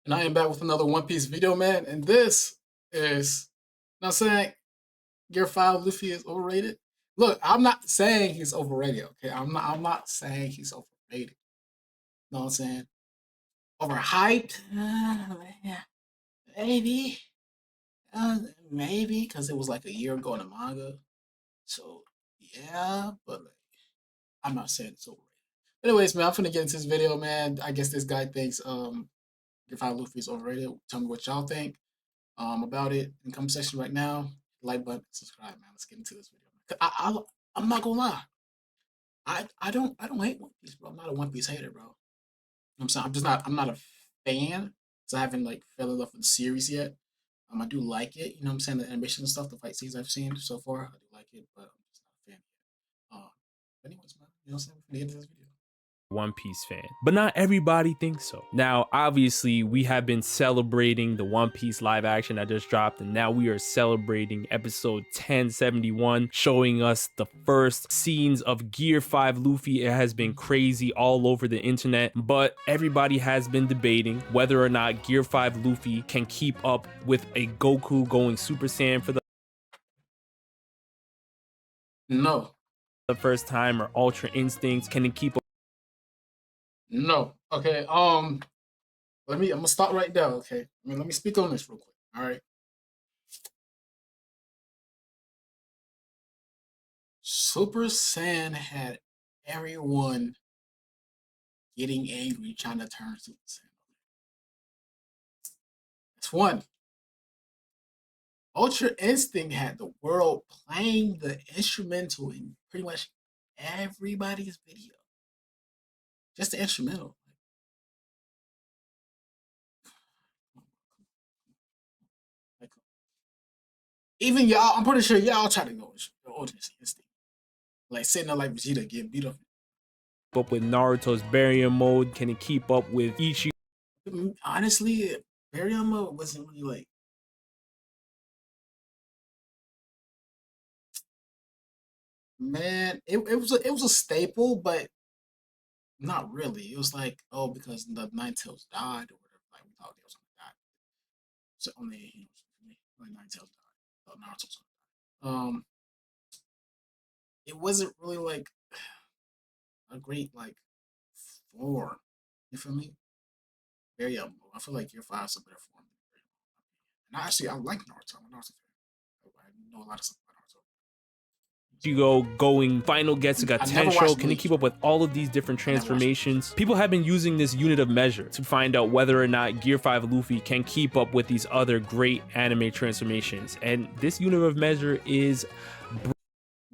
And I am back with another One Piece video, man. And this is, not saying Gear 5 Luffy is overrated. Look, I'm not saying he's overrated, okay? I'm not saying he's overrated. You know what I'm saying? Overhyped? Yeah, maybe. Maybe, because it was like a year ago in the manga. So, yeah, but like, I'm not saying it's overrated. Anyways, man, I'm finna get into this video, man. I guess this guy thinks Gear 5 Luffy is overrated. Tell me what y'all think about it in the comment section right now. Like button, subscribe, man. Let's get into this video. I'm not gonna lie. I don't hate One Piece, bro. I'm not a One Piece hater, bro. You know what I'm saying? I'm not a fan. So I haven't like fell in love with the series yet. I do like it, you know what I'm saying? The animation and stuff, the fight scenes I've seen so far, I do like it, but I'm just not a fan yet. Anyways, man, you know what I'm saying? We're gonna get into this video. One Piece fan, but not everybody thinks so. Now, obviously, we have been celebrating the One Piece live action that just dropped, and now we are celebrating episode 1071, showing us the first scenes of Gear 5 Luffy. It has been crazy all over the internet, but everybody has been debating whether or not Gear 5 Luffy can keep up with a Goku going Super Saiyan for the No, first time, or Ultra Instincts. Can it keep up? no. Okay, I'm gonna stop right there, okay? Let me speak on this real quick. All right. Super Saiyan had everyone getting angry trying to turn Super Saiyan. That's one. Ultra Instinct had the world playing the instrumental in pretty much everybody's video. Just the instrumental. Like, even y'all, I'm pretty sure y'all try to go with Ultra Instinct. Like sitting there like Vegeta getting beat up. With Naruto's barrier mode? Can it keep up with Ichi? Honestly, Barrier mode wasn't really like. Man, it was a staple, but not really. It was like, oh, because the Nine Tails died or whatever. Like we thought they was gonna die. So only only Nine Tails died. Thought Naruto was gonna die. It wasn't really like a great like form. You feel me? Very I feel like Year Five's a better form than Barrier mode. And actually, I like Naruto. I'm a Naruto fan. I know a lot of stuff about Naruto. Ichigo going final Getsuga I never Tensho? watched Can it Bleach. keep up with all of these different transformations? People have been using this unit of measure to find out whether or not Gear 5 Luffy can keep up with these other great anime transformations. And this unit of measure is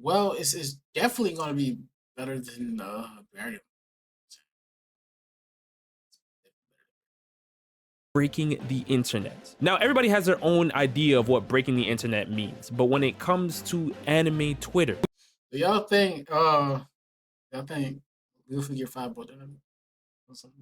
Well, it's definitely going to be better than Barrier. breaking the internet. Now, everybody has their own idea of what breaking the internet means, but when it comes to anime Twitter, Do y'all think Luffy Gear 5 brought that? Let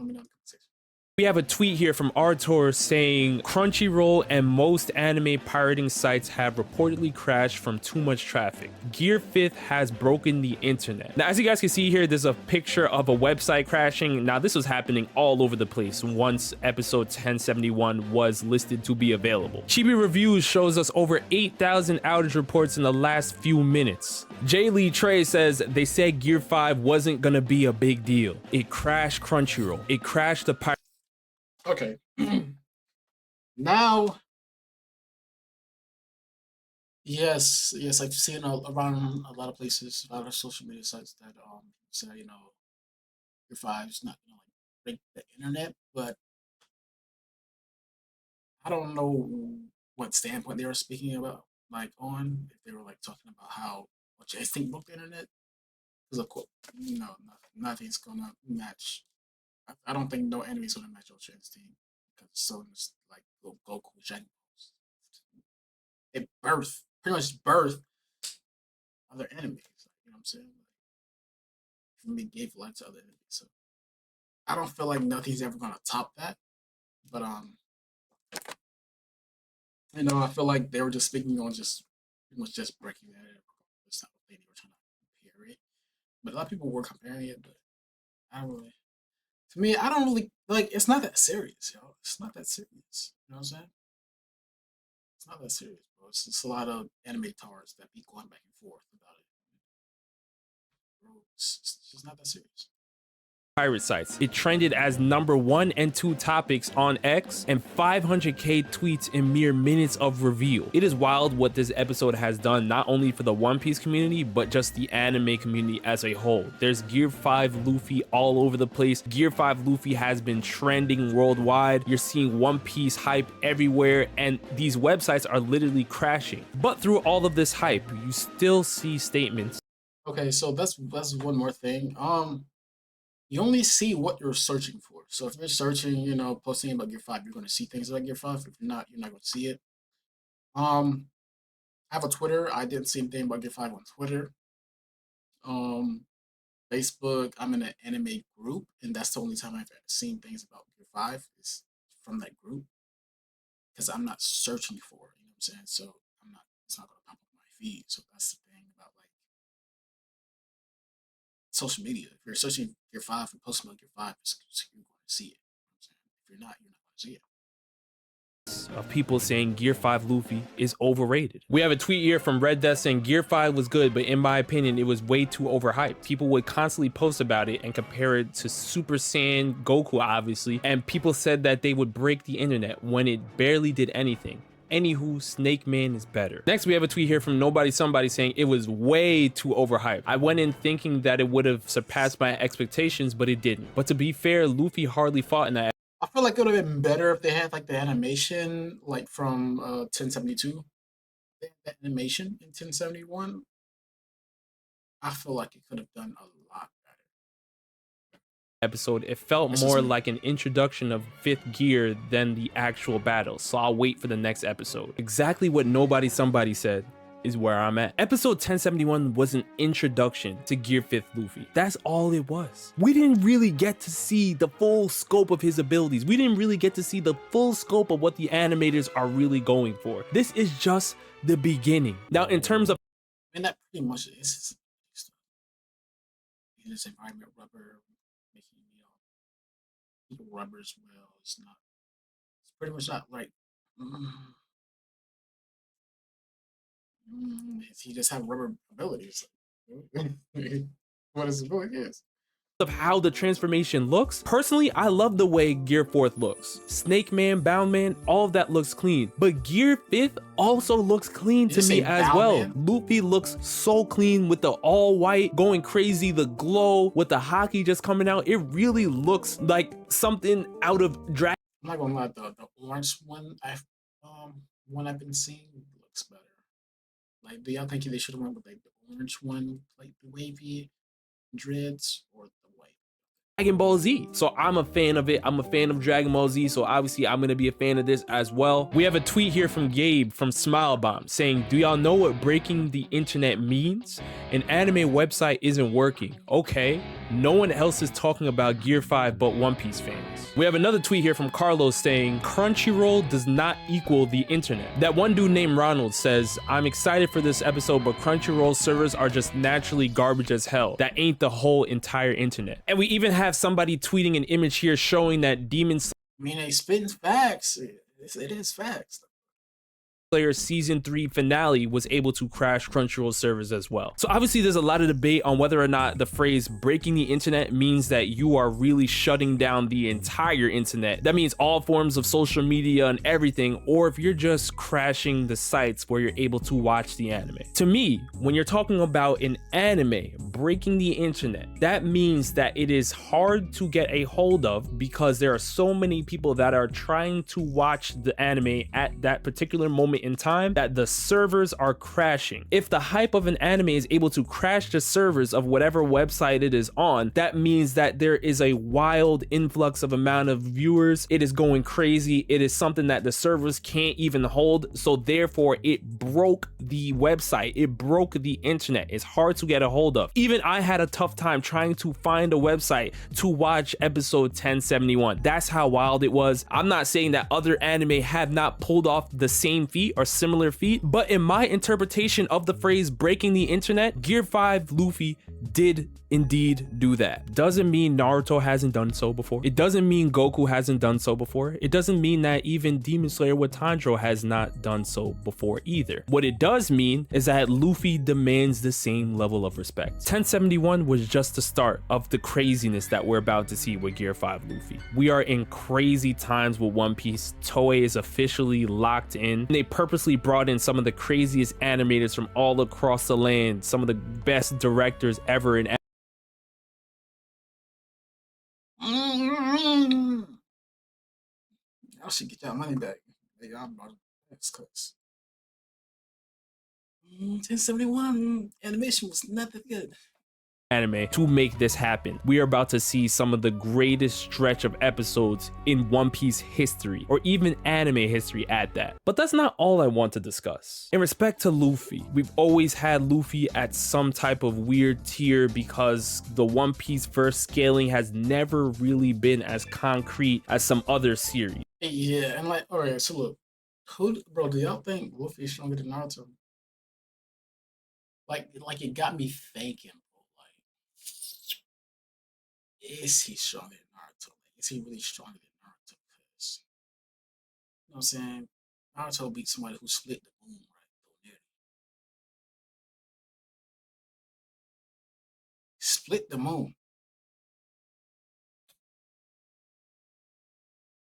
me know in the conversation. we have a tweet here from Artur saying Crunchyroll and most anime pirating sites have reportedly crashed from too much traffic. Gear 5 has broken the internet. Now, as you guys can see here, there's a picture of a website crashing. Now, this was happening all over the place once episode 1071 was listed to be available. Chibi Reviews shows us over 8,000 outage reports in the last few minutes. J. Lee Trey says they said Gear 5 wasn't gonna be a big deal. It crashed Crunchyroll. It crashed the pirate. Okay. Now, yes, I've seen around a lot of places, a lot of social media sites that say your five's not gonna like break the internet, but I don't know what standpoint they were speaking about, like on if they were like talking about how what you think broke the internet, because of course, nothing's gonna match. I don't think no enemy's gonna match Ultra Instinct because it's so much like Goku Dragon Balls. It pretty much birthed other enemies. You know what I'm saying? Like, really gave life to other enemies. So I don't feel like nothing's ever gonna top that. But I feel like they were just speaking on just pretty much just breaking that. That's not what they were trying to compare it. But a lot of people were comparing it, but I don't really. To me, I don't really like. It's not that serious, yo. It's not that serious. You know what I'm saying? It's not that serious, bro. It's just a lot of anime tars that be going back and forth about it. Bro, it's just not that serious. Pirate sites. It trended as #1 and 2 topics on X and 500k tweets in mere minutes of reveal. It is wild what this episode has done, not only for the One Piece community, but just the anime community as a whole. There's Gear 5 Luffy all over the place. Gear 5 Luffy has been trending worldwide. You're seeing One Piece hype everywhere, and these websites are literally crashing. But through all of this hype, you still see statements. Okay, so that's one more thing. You only see what you're searching for. So if you're searching, posting about Gear 5, you're gonna see things about Gear 5. If you're not gonna see it. I have a Twitter. I didn't see anything about Gear 5 on Twitter. Facebook, I'm in an anime group, and that's the only time I've seen things about Gear 5 is from that group. Because I'm not searching for it, you know what I'm saying? So it's not gonna pop up on my feed. So that's the thing about like social media. If you're searching Gear 5 and posting about Gear 5, you're going to see it. You know what I'm saying? If you're not going to see it. Of people saying Gear 5 Luffy is overrated. We have a tweet here from Red Death saying Gear 5 was good, but in my opinion, it was way too overhyped. People would constantly post about it and compare it to Super Saiyan Goku, obviously, and people said that they would break the internet when it barely did anything. Anywho, Snake Man is better. Next, we have a tweet here from Nobody Somebody saying it was way too overhyped. I went in thinking that it would have surpassed my expectations, but it didn't. But to be fair, Luffy hardly fought in that. I feel like it would have been better if they had like the animation like from 1072. They had that animation in 1071. I feel like it could have done a lot better. Episode, it felt more like an introduction of 5th gear than the actual battle, so I'll wait for the next episode. Exactly what Nobody Somebody said is where I'm at. Episode 1071 was an introduction to Gear 5th Luffy. That's all it was. We didn't really get to see the full scope of his abilities. We didn't really get to see the full scope of what the animators are really going for. This is just the beginning. Now, in terms of, that pretty much is this environment rubber, making rubber as well. It's pretty much not like he just have rubber abilities. What his ability is. Of how the transformation looks, personally, I love the way Gear 4th looks. Snake Man, Bound Man, all of that looks clean. But Gear 5th also looks clean to me as well. Luffy looks so clean with the all white, going crazy, the glow, with the hockey just coming out. It really looks like something out of Dragon. I'm not gonna lie, the orange one I've been seeing looks better. Like, do y'all think they should have went with like the orange one, like the wavy dreads, or the white? Dragon Ball Z. So I'm a fan of it. I'm a fan of Dragon Ball Z, so obviously I'm gonna be a fan of this as well. We have a tweet here from Gabe from Smile Bomb saying, do y'all know what breaking the internet means? An anime website isn't working. Okay, no one else is talking about Gear 5 but One Piece fans. We have another tweet here from Carlos saying, Crunchyroll does not equal the internet. That one dude named Ronald says, I'm excited for this episode, but Crunchyroll servers are just naturally garbage as hell. That ain't the whole entire internet. And we even have somebody tweeting an image here showing that Demon they spitting facts. It is facts. Slayer season 3 finale was able to crash Crunchyroll servers as well. So obviously there's a lot of debate on whether or not the phrase breaking the internet means that you are really shutting down the entire internet. That means all forms of social media and everything, or if you're just crashing the sites where you're able to watch the anime. To me, when you're talking about an anime breaking the internet, that means that it is hard to get a hold of because there are so many people that are trying to watch the anime at that particular moment in time that the servers are crashing. If the hype of an anime is able to crash the servers of whatever website it is on, that means that there is a wild influx of amount of viewers. It is going crazy. It is something that the servers can't even hold. So therefore it broke the website. It broke the internet. It's hard to get a hold of. Even I had a tough time trying to find a website to watch episode 1071. That's how wild it was. I'm not saying that other anime have not pulled off the same feat or similar feat, but in my interpretation of the phrase breaking the internet, Gear 5 Luffy did indeed do that. Doesn't mean Naruto hasn't done so before. It doesn't mean Goku hasn't done so before. It doesn't mean that even Demon Slayer with Tanjiro has not done so before either. What it does mean is that Luffy demands the same level of respect. 1071 was just the start of the craziness that we're about to see with Gear 5 Luffy. We are in crazy times with One Piece. Toei is officially locked in. They purposely brought in some of the craziest animators from all across the land, some of the best directors ever in Y'all should get y'all money back. Hey, y'all bought it. Cause 1071 animation was nothing good. anime to make this happen. We are about to see some of the greatest stretch of episodes in One Piece history, or even anime history at that. But that's not all I want to discuss. In respect to Luffy, we've always had Luffy at some type of weird tier because the One Piece verse scaling has never really been as concrete as some other series. Yeah, and like, alright, so look, bro, do y'all think Luffy is stronger than Naruto? Like it got me thinking, bro. Like, is he stronger than Naruto? Like, is he really stronger than Naruto? Because, you know what I'm saying? Naruto beat somebody who split the moon, right? Split the moon.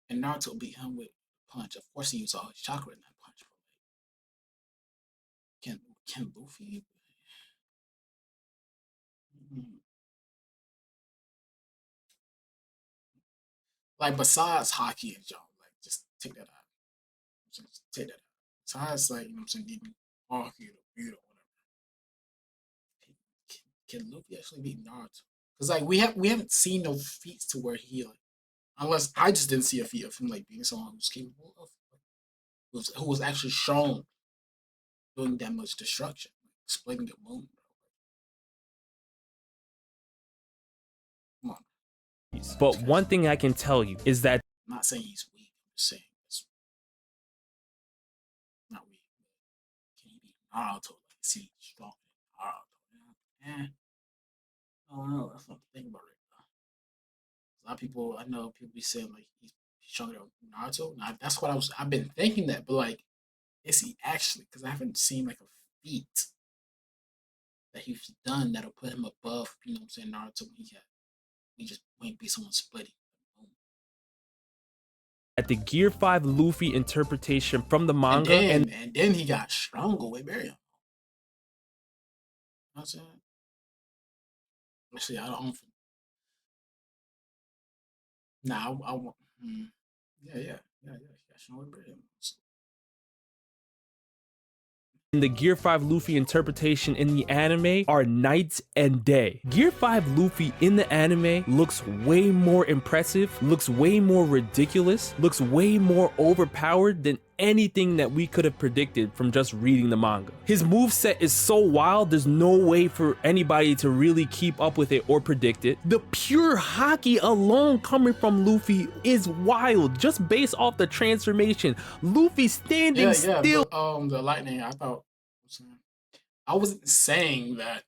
And Naruto beat him with a punch. Of course, he used all his chakra in that punch. Bro. Like, can Luffy? Mm. Like, besides hockey and jump, like, just take that out. Just take that out. Besides, like, you know what I'm saying, even hockey or beat or whatever. Can Luffy actually beat Naruto? Because like we haven't seen no feats to where he like, unless I just didn't see a feat of him like being someone who's capable of who was actually shown doing that much destruction, like, splitting the moon, bro. Come on. But one thing I can tell you is that I'm not saying he's weak. I'm just saying it's not weak. Can he beat Naruto? Like, is he strong than Naruto? Yeah. I don't know. That's not the thing about it. A lot of people, I know people be saying like he's stronger than Naruto. Now, that's what I've been thinking that, but like, is he actually? Because I haven't seen like a feat that he's done that'll put him above, you know what I'm saying, Naruto when he just won't be someone splitting. the Gear 5 Luffy interpretation from the And manga then he got stronger with Miriam. You know what I'm saying? Actually, I don't. Nah, I want. Yeah. He got stronger with Miriam. the Gear 5 Luffy interpretation in the anime are night and day. Gear 5 Luffy in the anime looks way more impressive, looks way more ridiculous, looks way more overpowered than anything that we could have predicted from just reading the manga. His moveset is so wild, there's no way for anybody to really keep up with it or predict it. The pure haki alone coming from Luffy is wild, just based off the transformation. Luffy standing still. But, the lightning, I wasn't saying that,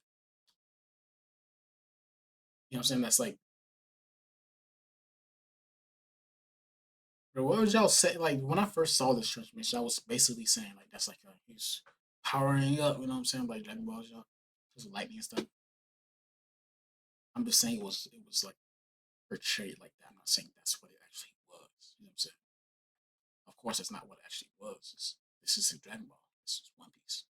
you know what I'm saying, that's like, bro, what would y'all say? Like, when I first saw this transformation, I was basically saying, like, that's like, he's powering up, you know what I'm saying? Like, Dragon Ball, y'all, just lightning and stuff. I'm just saying it was like portrayed like that. I'm not saying that's what it actually was, you know what I'm saying? Of course, it's not what it actually was. This is Dragon Ball. This is One Piece.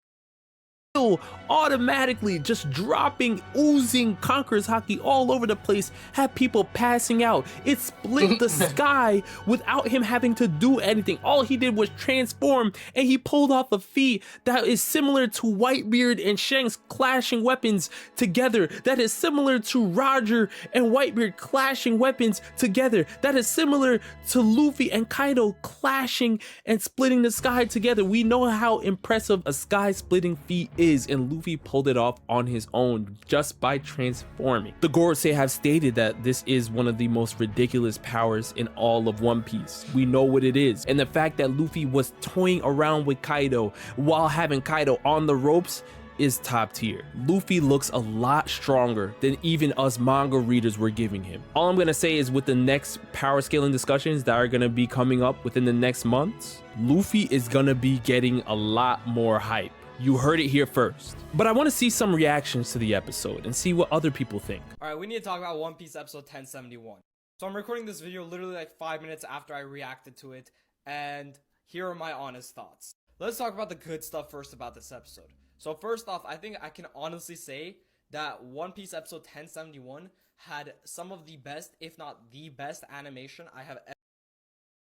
Automatically just dropping, oozing Conqueror's haki all over the place, had people passing out. It split the sky without him having to do anything. All he did was transform, and he pulled off a feat that is similar to Whitebeard and Shanks clashing weapons together, that is similar to Roger and Whitebeard clashing weapons together, that is similar to Luffy and Kaido clashing and splitting the sky together. We know how impressive a sky splitting feat is, and Luffy pulled it off on his own just by transforming. The Gorosei have stated that this is one of the most ridiculous powers in all of One Piece. We know what it is, and the fact that Luffy was toying around with Kaido while having Kaido on the ropes is top tier. Luffy looks a lot stronger than even us manga readers were giving him. All I'm gonna say is with the next power scaling discussions that are gonna be coming up within the next months, Luffy is gonna be getting a lot more hype. You heard it here first. But I want to see some reactions to the episode and see what other people think. Alright, we need to talk about One Piece episode 1071. So I'm recording this video literally like 5 minutes after I reacted to it, and here are my honest thoughts. Let's talk about the good stuff first about this episode. So first off, I think I can honestly say that One Piece episode 1071 had some of the best, if not the best animation I have ever.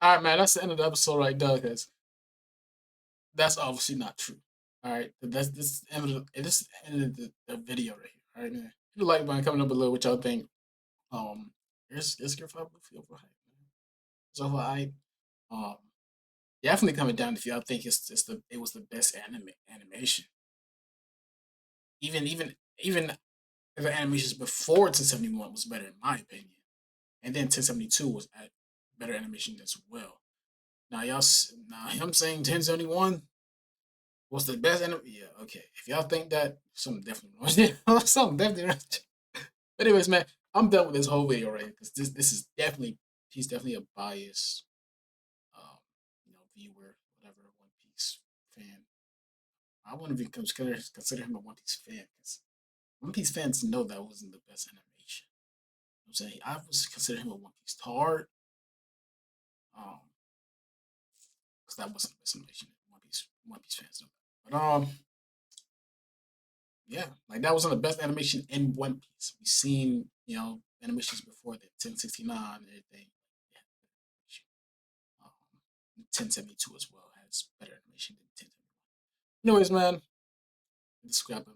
Alright, man, that's the end of the episode right there, because that's obviously not true. Alright, this is the end of the video right here. Alright, man. If you like, man, comment down below what y'all think. Here's your five Luffy overhype, man. It's overhype. Definitely comment down if y'all think it was the best animation. Even if the animations before 1071 was better in my opinion, and then 1072 was better animation as well. Now I'm saying 1071 was the best animation. Yeah, okay. If y'all think that, something definitely wrong. Something definitely wrong. But anyways, man, I'm done with this whole video right because this is definitely he's definitely a biased viewer, whatever, One Piece fan. I wouldn't even consider him a One Piece fan because One Piece fans know that wasn't the best animation. I'm saying I was consider him a One Piece tard. Because that wasn't the best animation. One Piece fans know that. But yeah, like that wasn't the best animation in One Piece. We've seen, animations before that, 1069 and everything. Yeah, 1072 as well has better animation than 1071. Anyways, man, subscribe, man.